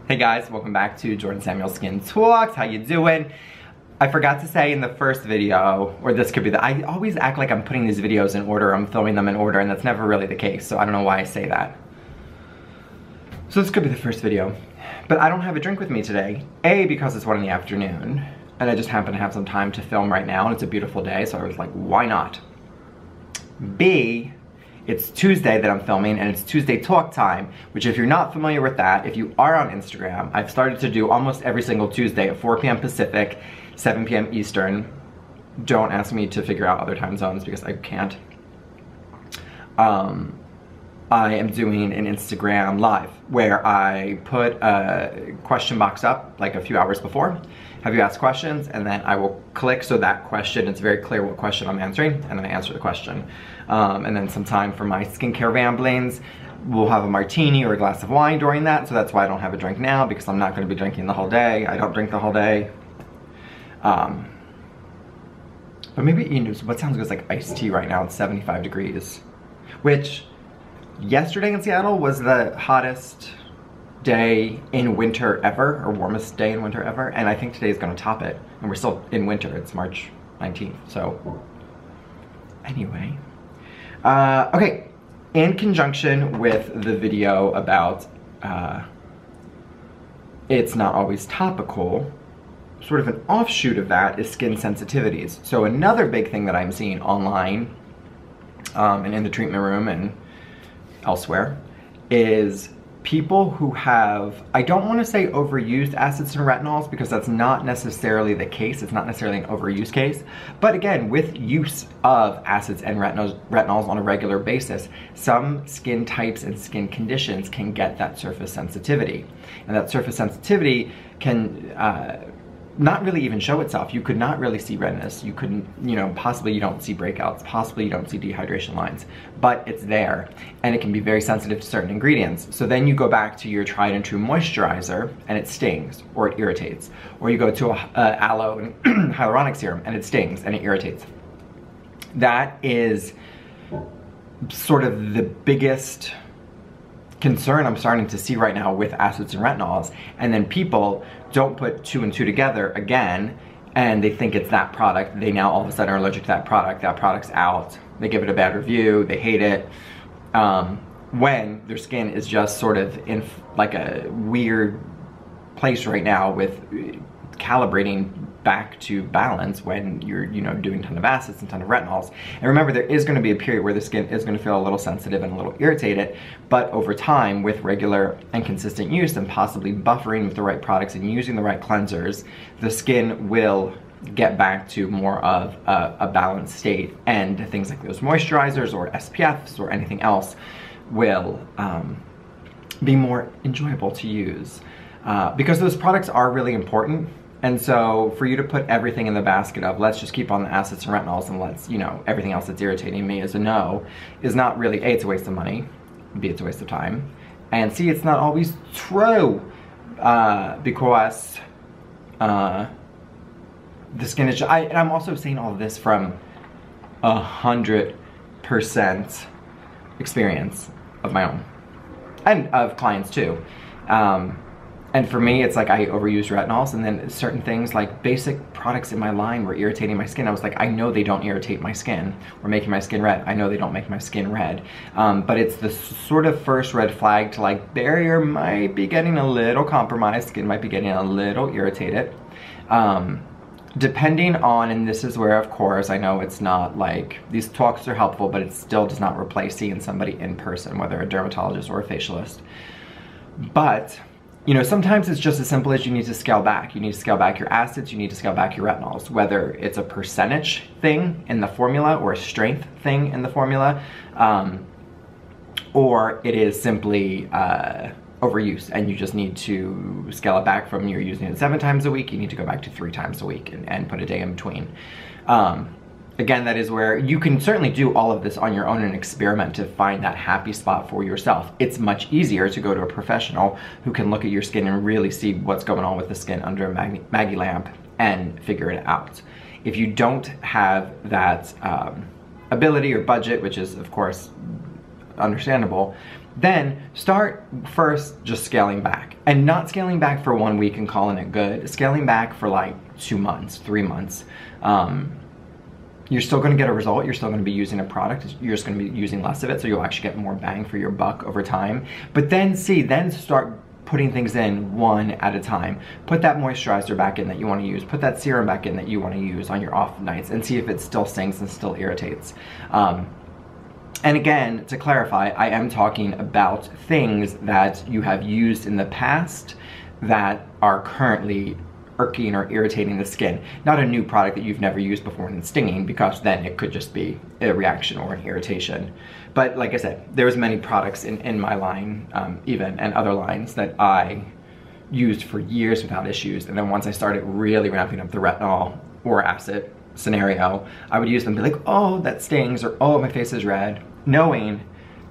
Hey guys, welcome back to Jordan Samuel Skin Talks. How you doing? I forgot to say in the first video, or this could be I always act like I'm putting these videos in order, I'm filming them in order, and that's never really the case, so I don't know why I say that. So this could be the first video. But I don't have a drink with me today. A, because it's 1 in the afternoon, and I just happen to have some time to film right now, and it's a beautiful day, so I was like, why not? B, it's Tuesday that I'm filming, and it's Tuesday talk time, which if you're not familiar with that, if you are on Instagram, I've started to do almost every single Tuesday at 4 p.m. Pacific, 7 p.m. Eastern. Don't ask me to figure out other time zones because I can't. I am doing an Instagram live where I put a question box up like a few hours before. Have you asked questions? And then I will click so that question, it's very clear what question I'm answering, and then I answer the question. And then some time for my skincare ramblings. We'll have a martini or a glass of wine during that, so that's why I don't have a drink now, because I'm not gonna be drinking the whole day. I don't drink the whole day. But maybe, you know, what sounds good is like iced tea right now. It's 75 degrees, which yesterday in Seattle was the hottest day in winter ever, or warmest day in winter ever, and I think today is gonna top it. And we're still in winter, it's March 19th, so anyway. Okay, in conjunction with the video about it's not always topical, sort of an offshoot of that is skin sensitivities. So another big thing that I'm seeing online and in the treatment room and elsewhere is people who have, I don't want to say overused acids and retinols because that's not necessarily the case. It's not necessarily an overuse case. But again, with use of acids and retinols on a regular basis, some skin types and skin conditions can get that surface sensitivity. And that surface sensitivity can not really even show itself. You could not really see redness. You couldn't, you know, possibly you don't see breakouts, possibly you don't see dehydration lines, but it's there and it can be very sensitive to certain ingredients. So then you go back to your tried and true moisturizer and it stings or it irritates. Or you go to a aloe and hyaluronic serum and it stings and it irritates. That is sort of the biggest concern I'm starting to see right now with acids and retinols, and then people don't put 2 and 2 together again, and they think it's that product. They now all of a sudden are allergic to that product's out, they give it a bad review, they hate it, when their skin is just sort of in like a weird place right now with calibrating back to balance when you're, you know, doing a ton of acids and a ton of retinols. And remember, there is going to be a period where the skin is going to feel a little sensitive and a little irritated, but over time, with regular and consistent use and possibly buffering with the right products and using the right cleansers, the skin will get back to more of a balanced state, and things like those moisturizers or SPFs or anything else will be more enjoyable to use. Because those products are really important. And so for you to put everything in the basket of let's just keep on the acids and retinols and let's, you know, everything else that's irritating me is a no, is not really, A, it's a waste of money, B, it's a waste of time, and C, it's not always true, because the skin is, and I'm also saying all of this from 100% experience of my own, and of clients too. And for me, it's like I overuse retinols, and then certain things like basic products in my line were irritating my skin. I was like, I know they don't irritate my skin or making my skin red. I know they don't make my skin red. But it's the sort of first red flag to like, barrier might be getting a little compromised, skin might be getting a little irritated. Depending on, and this is where, of course, I know it's not like, these talks are helpful, but it still does not replace seeing somebody in person, whether a dermatologist or a facialist. But you know, sometimes it's just as simple as you need to scale back. You need to scale back your acids, you need to scale back your retinols, whether it's a percentage thing in the formula or a strength thing in the formula, or it is simply overuse, and you just need to scale it back from you're using it 7 times a week, you need to go back to 3 times a week and put a day in between. Again, that is where you can certainly do all of this on your own and experiment to find that happy spot for yourself. It's much easier to go to a professional who can look at your skin and really see what's going on with the skin under a Maggie lamp and figure it out. If you don't have that ability or budget, which is of course understandable, then start first just scaling back, and not scaling back for 1 week and calling it good, scaling back for like 2 months, 3 months. You're still gonna get a result, you're still gonna be using a product, you're just gonna be using less of it, so you'll actually get more bang for your buck over time. But then start putting things in one at a time. Put that moisturizer back in that you wanna use, put that serum back in that you wanna use on your off nights, and see if it still stings and still irritates. And again, to clarify, I am talking about things that you have used in the past that are currently irking or irritating the skin. Not a new product that you've never used before and stinging, because then it could just be a reaction or an irritation. But like I said, there's many products in my line, even, and other lines that I used for years without issues. And then once I started really ramping up the retinol or acid scenario, I would use them and be like, oh, that stings, or oh, my face is red, knowing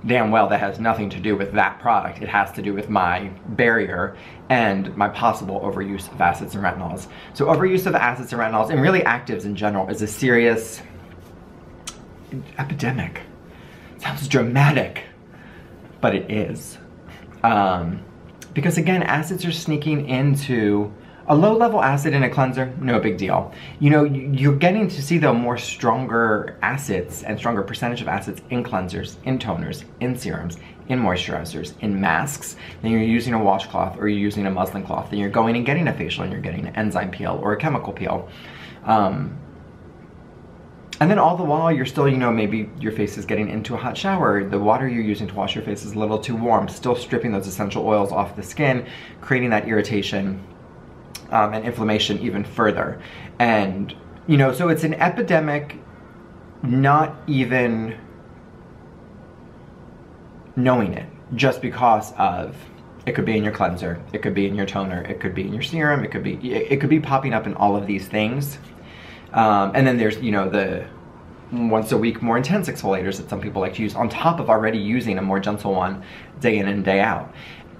damn well that has nothing to do with that product. It has to do with my barrier and my possible overuse of acids and retinols. So overuse of acids and retinols, and really actives in general, is a serious epidemic. Sounds dramatic, but it is. Because again, acids are sneaking into a low-level acid in a cleanser, no big deal. You know, you're getting to see, though, more stronger acids and stronger percentage of acids in cleansers, in toners, in serums, in moisturizers, in masks. Then you're using a washcloth or you're using a muslin cloth. Then you're going and getting a facial and you're getting an enzyme peel or a chemical peel. And then all the while, you're still, you know, maybe your face is getting into a hot shower. The water you're using to wash your face is a little too warm, still stripping those essential oils off the skin, creating that irritation and inflammation even further. And, you know, so it's an epidemic, not even knowing it, just because of, it could be in your cleanser, it could be in your toner, it could be in your serum, it could be popping up in all of these things. And then there's, you know, the once a week more intense exfoliators that some people like to use on top of already using a more gentle one day in and day out.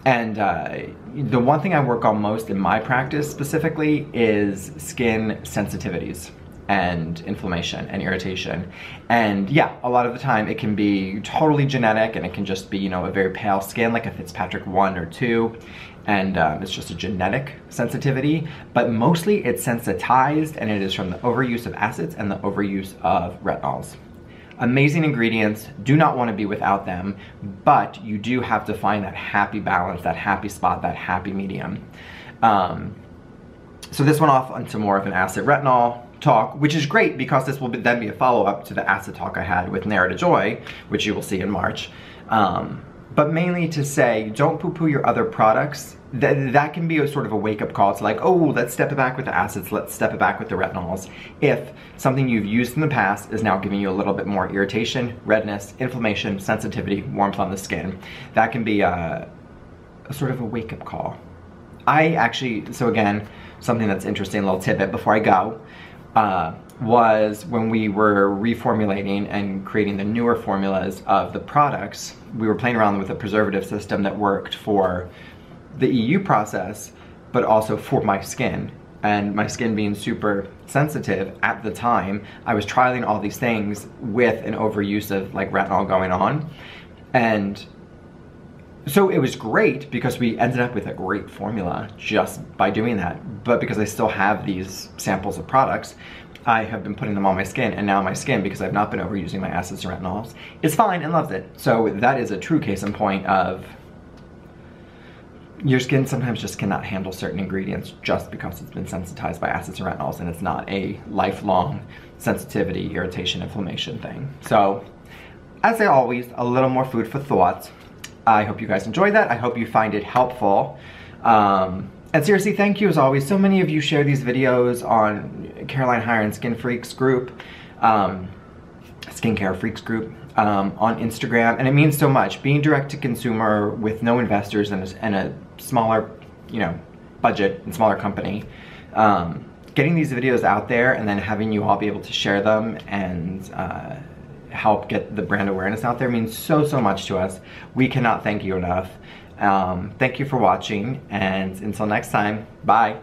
And the one thing I work on most in my practice specifically is skin sensitivities and inflammation and irritation. And yeah, a lot of the time it can be totally genetic, and it can just be, you know, a very pale skin, like a Fitzpatrick 1 or 2. And it's just a genetic sensitivity, but mostly it's sensitized, and it is from the overuse of acids and the overuse of retinols. Amazing ingredients, do not want to be without them, but you do have to find that happy balance, that happy spot, that happy medium. So this went off onto more of an acid retinol talk, which is great because this will then be a follow-up to the acid talk I had with Narrow to Joy, which you will see in March. But mainly to say, don't poo-poo your other products. That can be a sort of a wake-up call. It's like, oh, let's step it back with the acids, let's step it back with the retinols. If something you've used in the past is now giving you a little bit more irritation, redness, inflammation, sensitivity, warmth on the skin, that can be a sort of a wake-up call. I actually, so again, something that's interesting, a little tidbit before I go, was when we were reformulating and creating the newer formulas of the products, we were playing around with a preservative system that worked for the EU process, but also for my skin. And my skin being super sensitive at the time, I was trialing all these things with an overuse of like retinol going on. And so it was great because we ended up with a great formula just by doing that. But because I still have these samples of products, I have been putting them on my skin, and now my skin, because I've not been overusing my acids and retinols, is fine and loves it. So that is a true case in point of your skin sometimes just cannot handle certain ingredients just because it's been sensitized by acids and retinols, and it's not a lifelong sensitivity, irritation, inflammation thing. So, as always, a little more food for thought. I hope you guys enjoyed that. I hope you find it helpful. And seriously, thank you as always. So many of you share these videos on Caroline Hiron Skin Freaks group, Skincare Freaks group, on Instagram, and it means so much. Being direct to consumer with no investors and a smaller, you know, budget and smaller company, getting these videos out there and then having you all be able to share them and help get the brand awareness out there means so much to us. We cannot thank you enough. Thank you for watching, and until next time, bye.